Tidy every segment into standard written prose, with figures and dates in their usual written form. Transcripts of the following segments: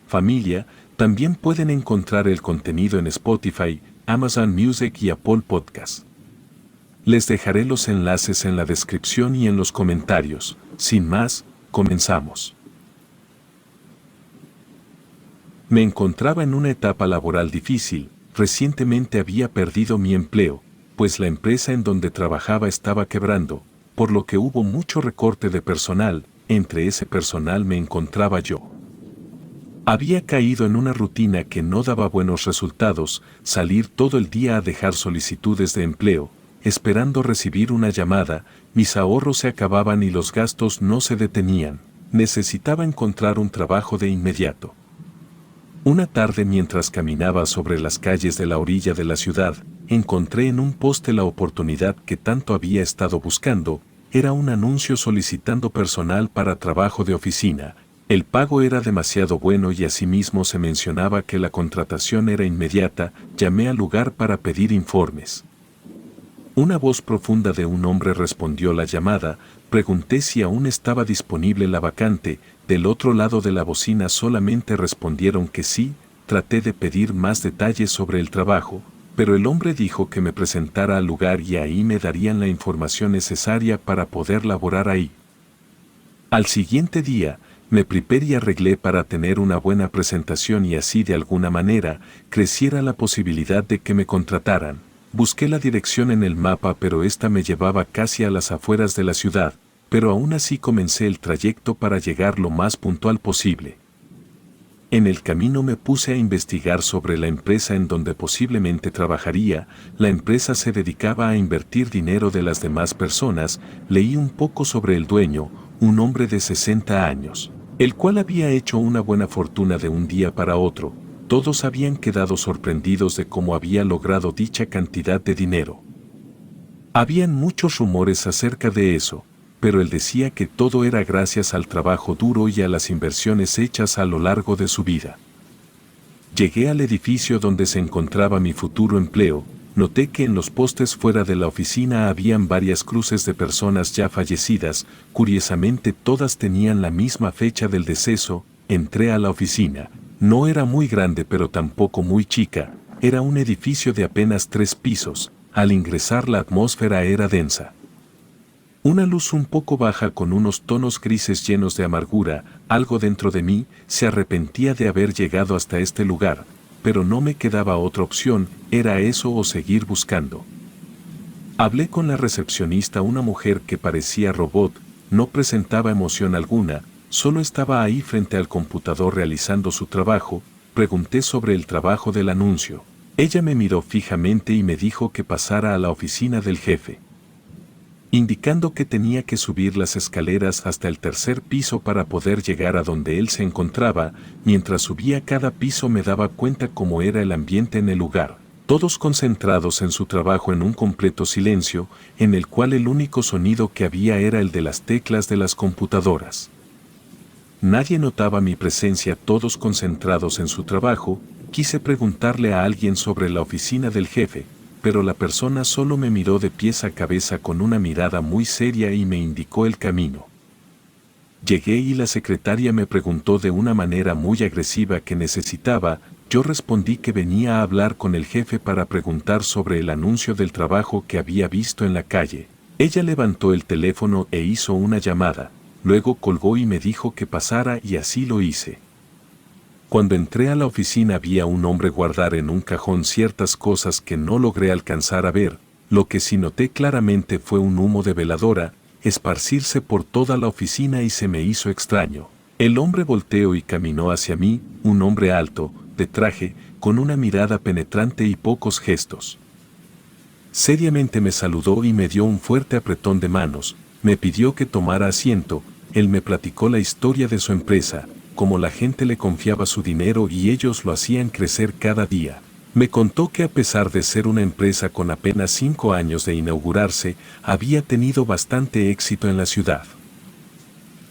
familia, también pueden encontrar el contenido en Spotify, Amazon Music y Apple Podcast. Les dejaré los enlaces en la descripción y en los comentarios. Sin más, comenzamos. Me encontraba en una etapa laboral difícil. Recientemente había perdido mi empleo, pues la empresa en donde trabajaba estaba quebrando, por lo que hubo mucho recorte de personal. Entre ese personal me encontraba yo. Había caído en una rutina que no daba buenos resultados, salir todo el día a dejar solicitudes de empleo, esperando recibir una llamada, mis ahorros se acababan y los gastos no se detenían. Necesitaba encontrar un trabajo de inmediato. Una tarde mientras caminaba sobre las calles de la orilla de la ciudad, encontré en un poste la oportunidad que tanto había estado buscando. Era un anuncio solicitando personal para trabajo de oficina. El pago era demasiado bueno y asimismo se mencionaba que la contratación era inmediata. Llamé al lugar para pedir informes. Una voz profunda de un hombre respondió la llamada. Pregunté si aún estaba disponible la vacante. Del otro lado de la bocina solamente respondieron que sí. Traté de pedir más detalles sobre el trabajo, pero el hombre dijo que me presentara al lugar y ahí me darían la información necesaria para poder laborar ahí. Al siguiente día, me preparé y arreglé para tener una buena presentación y así de alguna manera creciera la posibilidad de que me contrataran. Busqué la dirección en el mapa, pero esta me llevaba casi a las afueras de la ciudad, pero aún así comencé el trayecto para llegar lo más puntual posible. En el camino me puse a investigar sobre la empresa en donde posiblemente trabajaría. La empresa se dedicaba a invertir dinero de las demás personas. Leí un poco sobre el dueño, un hombre de 60 años, el cual había hecho una buena fortuna de un día para otro. Todos habían quedado sorprendidos de cómo había logrado dicha cantidad de dinero. Habían muchos rumores acerca de eso, pero él decía que todo era gracias al trabajo duro y a las inversiones hechas a lo largo de su vida. Llegué al edificio donde se encontraba mi futuro empleo. Noté que en los postes fuera de la oficina habían varias cruces de personas ya fallecidas. Curiosamente todas tenían la misma fecha del deceso. Entré a la oficina. No era muy grande pero tampoco muy chica. Era un edificio de apenas 3 pisos. Al ingresar la atmósfera era densa. Una luz un poco baja con unos tonos grises llenos de amargura. Algo dentro de mí se arrepentía de haber llegado hasta este lugar, pero no me quedaba otra opción. Era eso o seguir buscando. Hablé con la recepcionista, una mujer que parecía robot. No presentaba emoción alguna, solo estaba ahí frente al computador realizando su trabajo. Pregunté sobre el trabajo del anuncio. Ella me miró fijamente y me dijo que pasara a la oficina del jefe, indicando que tenía que subir las escaleras hasta el 3er piso para poder llegar a donde él se encontraba. Mientras subía cada piso me daba cuenta cómo era el ambiente en el lugar, todos concentrados en su trabajo en un completo silencio, en el cual el único sonido que había era el de las teclas de las computadoras. Nadie notaba mi presencia, todos concentrados en su trabajo. Quise preguntarle a alguien sobre la oficina del jefe, pero la persona solo me miró de pies a cabeza con una mirada muy seria y me indicó el camino. Llegué y la secretaria me preguntó de una manera muy agresiva qué necesitaba. Yo respondí que venía a hablar con el jefe para preguntar sobre el anuncio del trabajo que había visto en la calle. Ella levantó el teléfono e hizo una llamada, luego colgó y me dijo que pasara y así lo hice. Cuando entré a la oficina había un hombre guardar en un cajón ciertas cosas que no logré alcanzar a ver. Lo que sí noté claramente fue un humo de veladora esparcirse por toda la oficina y se me hizo extraño. El hombre volteó y caminó hacia mí, un hombre alto, de traje, con una mirada penetrante y pocos gestos. Seriamente me saludó y me dio un fuerte apretón de manos. Me pidió que tomara asiento. Él me platicó la historia de su empresa, cómo la gente le confiaba su dinero y ellos lo hacían crecer cada día. Me contó que a pesar de ser una empresa con apenas 5 años de inaugurarse, había tenido bastante éxito en la ciudad.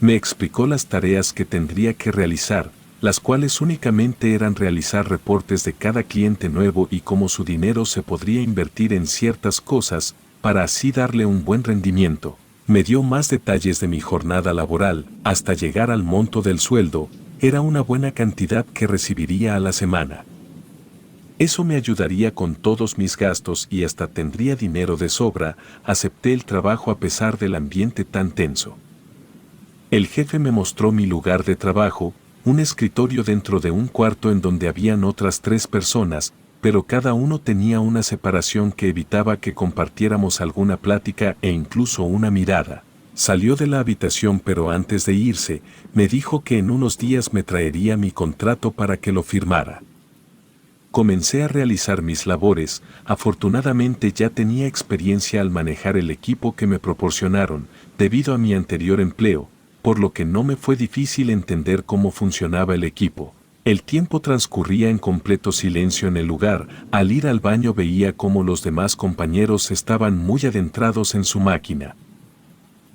Me explicó las tareas que tendría que realizar, las cuales únicamente eran realizar reportes de cada cliente nuevo y cómo su dinero se podría invertir en ciertas cosas, para así darle un buen rendimiento. Me dio más detalles de mi jornada laboral, hasta llegar al monto del sueldo. Era una buena cantidad que recibiría a la semana. Eso me ayudaría con todos mis gastos y hasta tendría dinero de sobra. Acepté el trabajo a pesar del ambiente tan tenso. El jefe me mostró mi lugar de trabajo, un escritorio dentro de un cuarto en donde habían otras 3 personas, pero cada uno tenía una separación que evitaba que compartiéramos alguna plática e incluso una mirada. Salió de la habitación, pero antes de irse, me dijo que en unos días me traería mi contrato para que lo firmara. Comencé a realizar mis labores. Afortunadamente ya tenía experiencia al manejar el equipo que me proporcionaron, debido a mi anterior empleo, por lo que no me fue difícil entender cómo funcionaba el equipo. El tiempo transcurría en completo silencio en el lugar. Al ir al baño veía cómo los demás compañeros estaban muy adentrados en su máquina.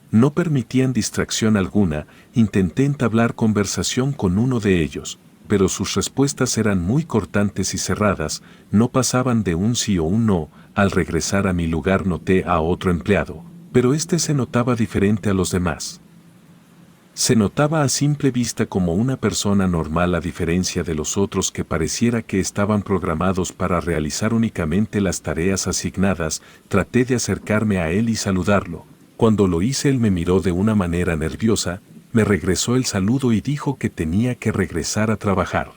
No permitían distracción alguna. Intenté entablar conversación con uno de ellos, pero sus respuestas eran muy cortantes y cerradas, no pasaban de un sí o un no. Al regresar a mi lugar noté a otro empleado, pero este se notaba diferente a los demás. Se notaba a simple vista como una persona normal, a diferencia de los otros que pareciera que estaban programados para realizar únicamente las tareas asignadas. Traté de acercarme a él y saludarlo. Cuando lo hice, él me miró de una manera nerviosa, me regresó el saludo y dijo que tenía que regresar a trabajar.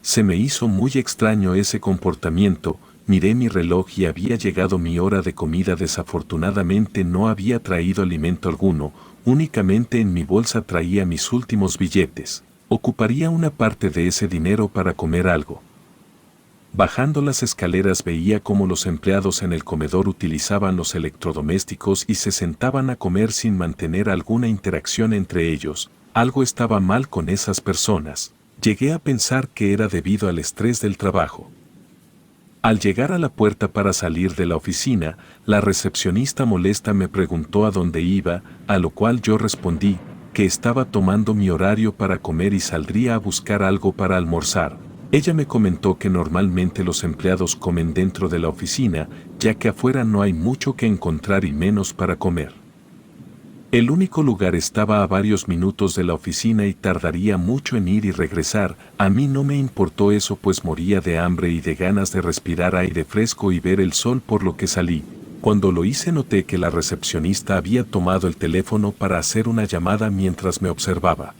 Se me hizo muy extraño ese comportamiento. Miré mi reloj y había llegado mi hora de comida. Desafortunadamente no había traído alimento alguno, únicamente en mi bolsa traía mis últimos billetes. Ocuparía una parte de ese dinero para comer algo. Bajando las escaleras veía cómo los empleados en el comedor utilizaban los electrodomésticos y se sentaban a comer sin mantener alguna interacción entre ellos. Algo estaba mal con esas personas. Llegué a pensar que era debido al estrés del trabajo. Al llegar a la puerta para salir de la oficina, la recepcionista molesta me preguntó a dónde iba, a lo cual yo respondí que estaba tomando mi horario para comer y saldría a buscar algo para almorzar. Ella me comentó que normalmente los empleados comen dentro de la oficina, ya que afuera no hay mucho que encontrar y menos para comer. El único lugar estaba a varios minutos de la oficina y tardaría mucho en ir y regresar. A mí no me importó eso, pues moría de hambre y de ganas de respirar aire fresco y ver el sol, por lo que salí. Cuando lo hice noté que la recepcionista había tomado el teléfono para hacer una llamada mientras me observaba.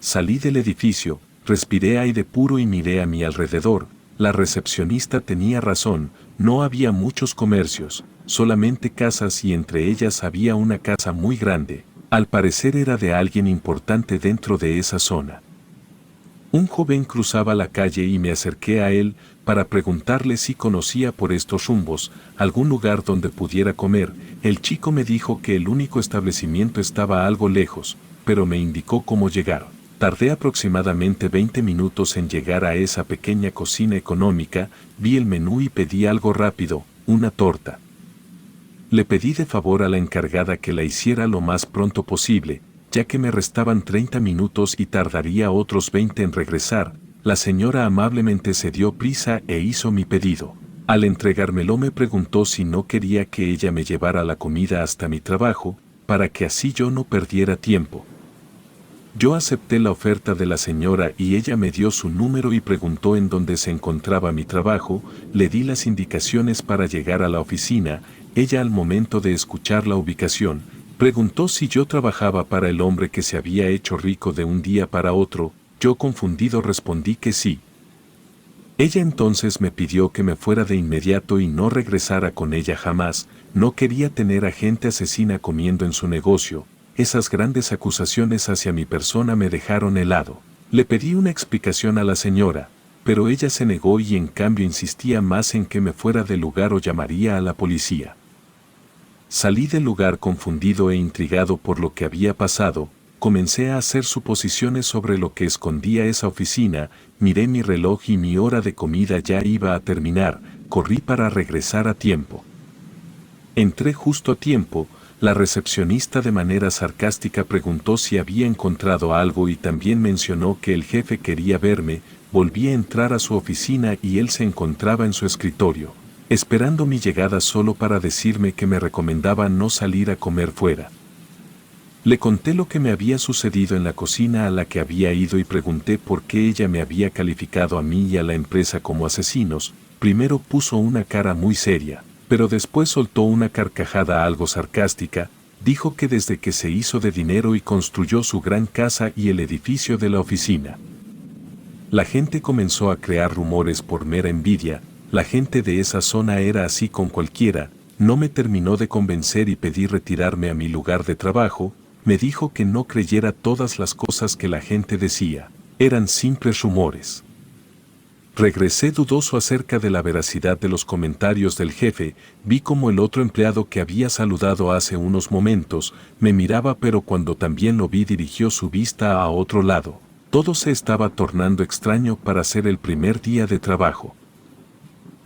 Salí del edificio, respiré aire puro y miré a mi alrededor. La recepcionista tenía razón, no había muchos comercios, solamente casas, y entre ellas había una casa muy grande. Al parecer era de alguien importante dentro de esa zona. Un joven cruzaba la calle y me acerqué a él para preguntarle si conocía por estos rumbos algún lugar donde pudiera comer. El chico me dijo que el único establecimiento estaba algo lejos, pero me indicó cómo llegar. Tardé aproximadamente 20 minutos en llegar a esa pequeña cocina económica. Vi el menú y pedí algo rápido, una torta. Le pedí de favor a la encargada que la hiciera lo más pronto posible, ya que me restaban 30 minutos y tardaría otros 20 en regresar. La señora amablemente se dio prisa e hizo mi pedido. Al entregármelo me preguntó si no quería que ella me llevara la comida hasta mi trabajo, para que así yo no perdiera tiempo. Yo acepté la oferta de la señora y ella me dio su número y preguntó en dónde se encontraba mi trabajo. Le di las indicaciones para llegar a la oficina. Ella, al momento de escuchar la ubicación, preguntó si yo trabajaba para el hombre que se había hecho rico de un día para otro. Yo, confundido, respondí que sí. Ella entonces me pidió que me fuera de inmediato y no regresara con ella jamás. No quería tener a gente asesina comiendo en su negocio. Esas grandes acusaciones hacia mi persona me dejaron helado. Le pedí una explicación a la señora, pero ella se negó y en cambio insistía más en que me fuera del lugar o llamaría a la policía. Salí del lugar confundido e intrigado por lo que había pasado. Comencé a hacer suposiciones sobre lo que escondía esa oficina. Miré mi reloj y mi hora de comida ya iba a terminar. Corrí para regresar a tiempo. Entré justo a tiempo. La recepcionista de manera sarcástica preguntó si había encontrado algo y también mencionó que el jefe quería verme. Volví a entrar a su oficina y él se encontraba en su escritorio, esperando mi llegada solo para decirme que me recomendaba no salir a comer fuera. Le conté lo que me había sucedido en la cocina a la que había ido y pregunté por qué ella me había calificado a mí y a la empresa como asesinos. Primero puso una cara muy seria, pero después soltó una carcajada algo sarcástica. Dijo que desde que se hizo de dinero y construyó su gran casa y el edificio de la oficina, la gente comenzó a crear rumores por mera envidia. La gente de esa zona era así con cualquiera. No me terminó de convencer y pedí retirarme a mi lugar de trabajo. Me dijo que no creyera todas las cosas que la gente decía. Eran simples rumores. Regresé dudoso acerca de la veracidad de los comentarios del jefe. Vi como el otro empleado que había saludado hace unos momentos me miraba, pero cuando también lo vi dirigió su vista a otro lado. Todo se estaba tornando extraño para ser el primer día de trabajo.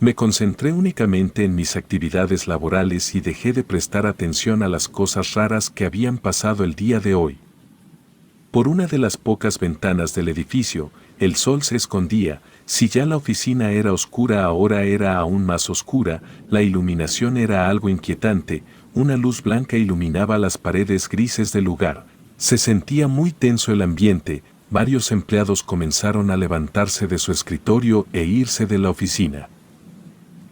Me concentré únicamente en mis actividades laborales y dejé de prestar atención a las cosas raras que habían pasado el día de hoy. Por una de las pocas ventanas del edificio, el sol se escondía. Si ya la oficina era oscura, ahora era aún más oscura. La iluminación era algo inquietante. Una luz blanca iluminaba las paredes grises del lugar. Se sentía muy tenso el ambiente. Varios empleados comenzaron a levantarse de su escritorio e irse de la oficina.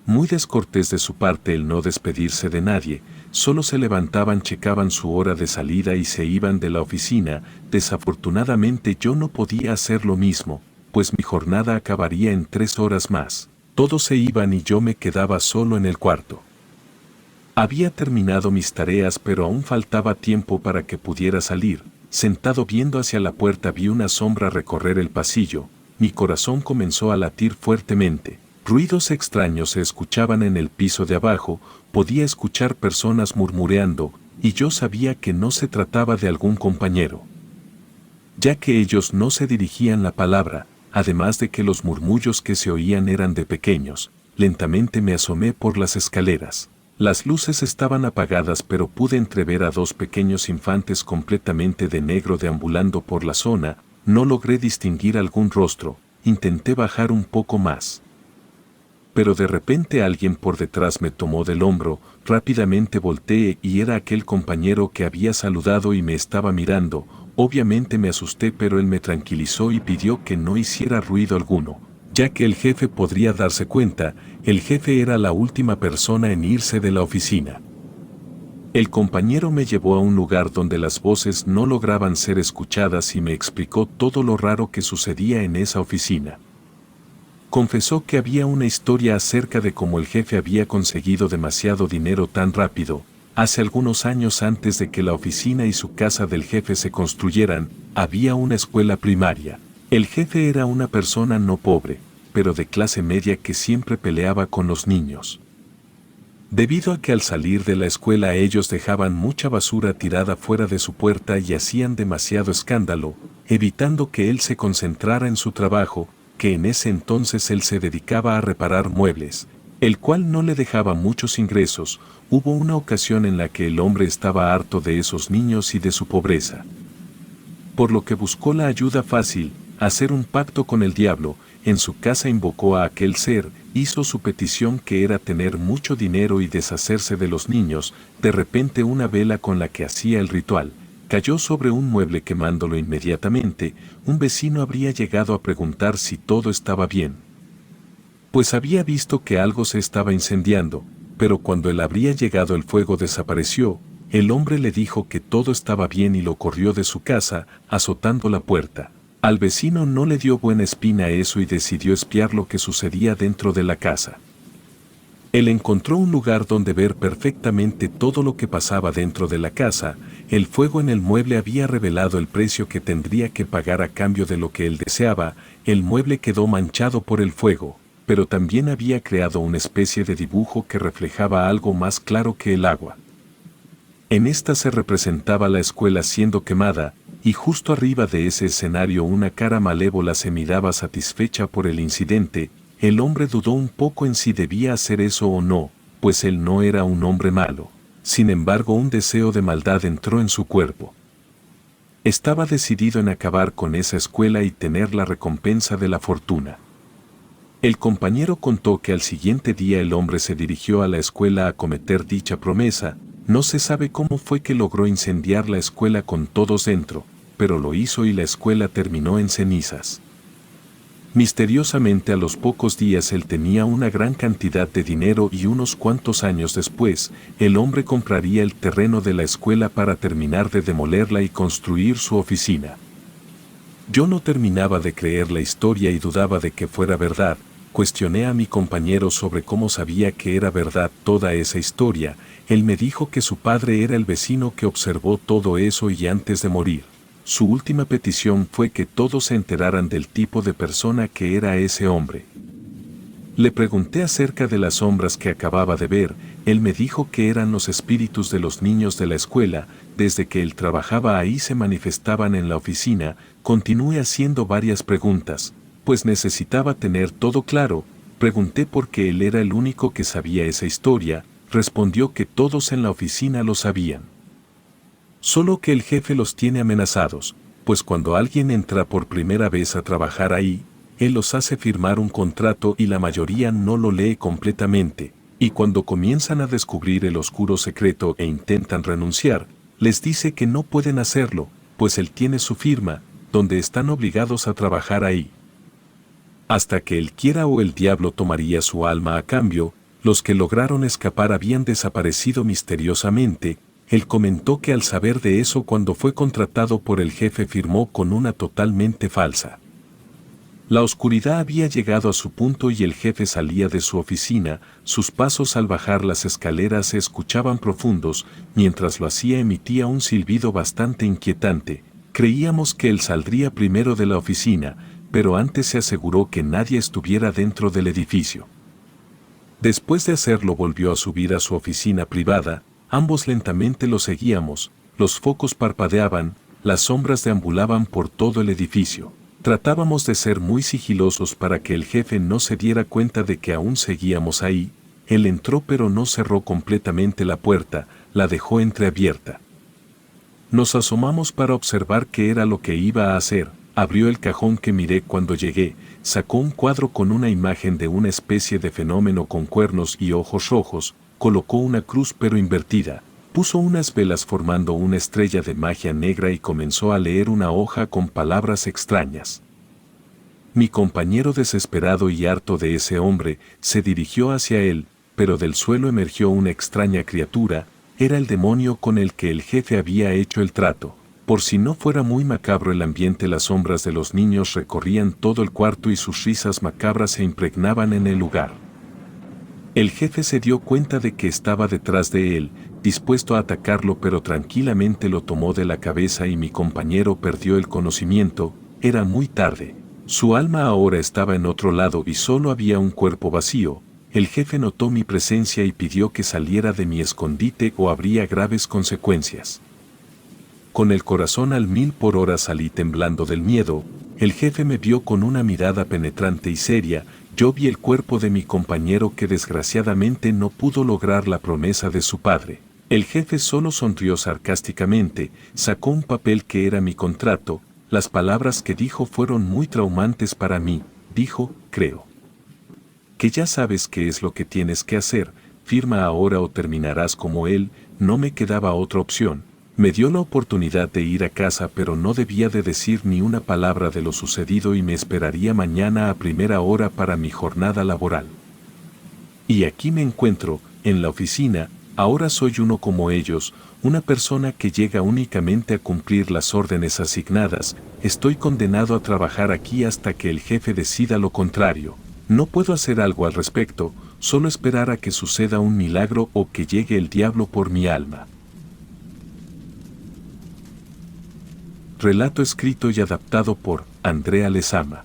Muy descortés de su parte el no despedirse de nadie, solo se levantaban, checaban su hora de salida y se iban de la oficina. Desafortunadamente yo no podía hacer lo mismo, pues mi jornada acabaría en 3 horas más. Todos se iban y yo me quedaba solo en el cuarto. Había terminado mis tareas, pero aún faltaba tiempo para que pudiera salir. Sentado viendo hacia la puerta vi una sombra recorrer el pasillo. Mi corazón comenzó a latir fuertemente. Ruidos extraños se escuchaban en el piso de abajo. Podía escuchar personas murmureando, y yo sabía que no se trataba de algún compañero, ya que ellos no se dirigían la palabra, además de que los murmullos que se oían eran de pequeños. Lentamente me asomé por las escaleras. Las luces estaban apagadas, pero pude entrever a 2 pequeños infantes completamente de negro deambulando por la zona. No logré distinguir algún rostro. Intenté bajar un poco más, pero de repente alguien por detrás me tomó del hombro. Rápidamente volteé y era aquel compañero que había saludado y me estaba mirando. Obviamente me asusté, pero él me tranquilizó y pidió que no hiciera ruido alguno, ya que el jefe podría darse cuenta. El jefe era la última persona en irse de la oficina. El compañero me llevó a un lugar donde las voces no lograban ser escuchadas y me explicó todo lo raro que sucedía en esa oficina. Confesó que había una historia acerca de cómo el jefe había conseguido demasiado dinero tan rápido. Hace algunos años, antes de que la oficina y su casa del jefe se construyeran, había una escuela primaria. El jefe era una persona no pobre, pero de clase media que siempre peleaba con los niños. Debido a que al salir de la escuela ellos dejaban mucha basura tirada fuera de su puerta y hacían demasiado escándalo, evitando que él se concentrara en su trabajo, que en ese entonces él se dedicaba a reparar muebles, el cual no le dejaba muchos ingresos. Hubo una ocasión en la que el hombre estaba harto de esos niños y de su pobreza, por lo que buscó la ayuda fácil, hacer un pacto con el diablo. En su casa invocó a aquel ser, hizo su petición, que era tener mucho dinero y deshacerse de los niños. De repente una vela con la que hacía el ritual cayó sobre un mueble, quemándolo inmediatamente. Un vecino habría llegado a preguntar si todo estaba bien, pues había visto que algo se estaba incendiando, pero cuando él habría llegado el fuego desapareció. El hombre le dijo que todo estaba bien y lo corrió de su casa, azotando la puerta. Al vecino no le dio buena espina eso y decidió espiar lo que sucedía dentro de la casa. Él encontró un lugar donde ver perfectamente todo lo que pasaba dentro de la casa. El fuego en el mueble había revelado el precio que tendría que pagar a cambio de lo que él deseaba. El mueble quedó manchado por el fuego, pero también había creado una especie de dibujo que reflejaba algo más claro que el agua. En esta se representaba la escuela siendo quemada, y justo arriba de ese escenario una cara malévola se miraba satisfecha por el incidente. El hombre dudó un poco en si debía hacer eso o no, pues él no era un hombre malo. Sin embargo, un deseo de maldad entró en su cuerpo. Estaba decidido en acabar con esa escuela y tener la recompensa de la fortuna. El compañero contó que al siguiente día el hombre se dirigió a la escuela a cometer dicha promesa. No se sabe cómo fue que logró incendiar la escuela con todos dentro, pero lo hizo y la escuela terminó en cenizas. Misteriosamente a los pocos días él tenía una gran cantidad de dinero y unos cuantos años después, el hombre compraría el terreno de la escuela para terminar de demolerla y construir su oficina. Yo no terminaba de creer la historia y dudaba de que fuera verdad. Cuestioné a mi compañero sobre cómo sabía que era verdad toda esa historia. Él me dijo que su padre era el vecino que observó todo eso y antes de morir, su última petición fue que todos se enteraran del tipo de persona que era ese hombre. Le pregunté acerca de las sombras que acababa de ver. Él me dijo que eran los espíritus de los niños de la escuela. Desde que él trabajaba ahí se manifestaban en la oficina. Continué haciendo varias preguntas, pues necesitaba tener todo claro. Pregunté por qué él era el único que sabía esa historia. Respondió que todos en la oficina lo sabían. Solo que el jefe los tiene amenazados, pues cuando alguien entra por primera vez a trabajar ahí, él los hace firmar un contrato y la mayoría no lo lee completamente, y cuando comienzan a descubrir el oscuro secreto e intentan renunciar, les dice que no pueden hacerlo, pues él tiene su firma, donde están obligados a trabajar ahí. Hasta que él quiera o el diablo tomaría su alma a cambio. Los que lograron escapar habían desaparecido misteriosamente. Él comentó que al saber de eso cuando fue contratado por el jefe firmó con una totalmente falsa. La oscuridad había llegado a su punto y el jefe salía de su oficina. Sus pasos al bajar las escaleras se escuchaban profundos. Mientras lo hacía emitía un silbido bastante inquietante. Creíamos que él saldría primero de la oficina, pero antes se aseguró que nadie estuviera dentro del edificio. Después de hacerlo volvió a subir a su oficina privada. Ambos lentamente lo seguíamos, los focos parpadeaban, las sombras deambulaban por todo el edificio. Tratábamos de ser muy sigilosos para que el jefe no se diera cuenta de que aún seguíamos ahí. Él entró pero no cerró completamente la puerta, la dejó entreabierta. Nos asomamos para observar qué era lo que iba a hacer. Abrió el cajón que miré cuando llegué, sacó un cuadro con una imagen de una especie de fenómeno con cuernos y ojos rojos. Colocó una cruz pero invertida, puso unas velas formando una estrella de magia negra y comenzó a leer una hoja con palabras extrañas. Mi compañero, desesperado y harto de ese hombre, se dirigió hacia él, pero del suelo emergió una extraña criatura. Era el demonio con el que el jefe había hecho el trato. Por si no fuera muy macabro el ambiente, las sombras de los niños recorrían todo el cuarto y sus risas macabras se impregnaban en el lugar. El jefe se dio cuenta de que estaba detrás de él, dispuesto a atacarlo, pero tranquilamente lo tomó de la cabeza y mi compañero perdió el conocimiento. Era muy tarde. Su alma ahora estaba en otro lado y solo había un cuerpo vacío. El jefe notó mi presencia y pidió que saliera de mi escondite o habría graves consecuencias. Con el corazón al 1000 por hora salí temblando del miedo. El jefe me vio con una mirada penetrante y seria. Yo vi el cuerpo de mi compañero que desgraciadamente no pudo lograr la promesa de su padre. El jefe solo sonrió sarcásticamente, sacó un papel que era mi contrato. Las palabras que dijo fueron muy traumantes para mí. Dijo, creo que ya sabes qué es lo que tienes que hacer, firma ahora o terminarás como él. No me quedaba otra opción. Me dio la oportunidad de ir a casa, pero no debía de decir ni una palabra de lo sucedido y me esperaría mañana a primera hora para mi jornada laboral. Y aquí me encuentro, en la oficina. Ahora soy uno como ellos, una persona que llega únicamente a cumplir las órdenes asignadas. Estoy condenado a trabajar aquí hasta que el jefe decida lo contrario. No puedo hacer algo al respecto, solo esperar a que suceda un milagro o que llegue el diablo por mi alma. Relato escrito y adaptado por Andrea Lezama.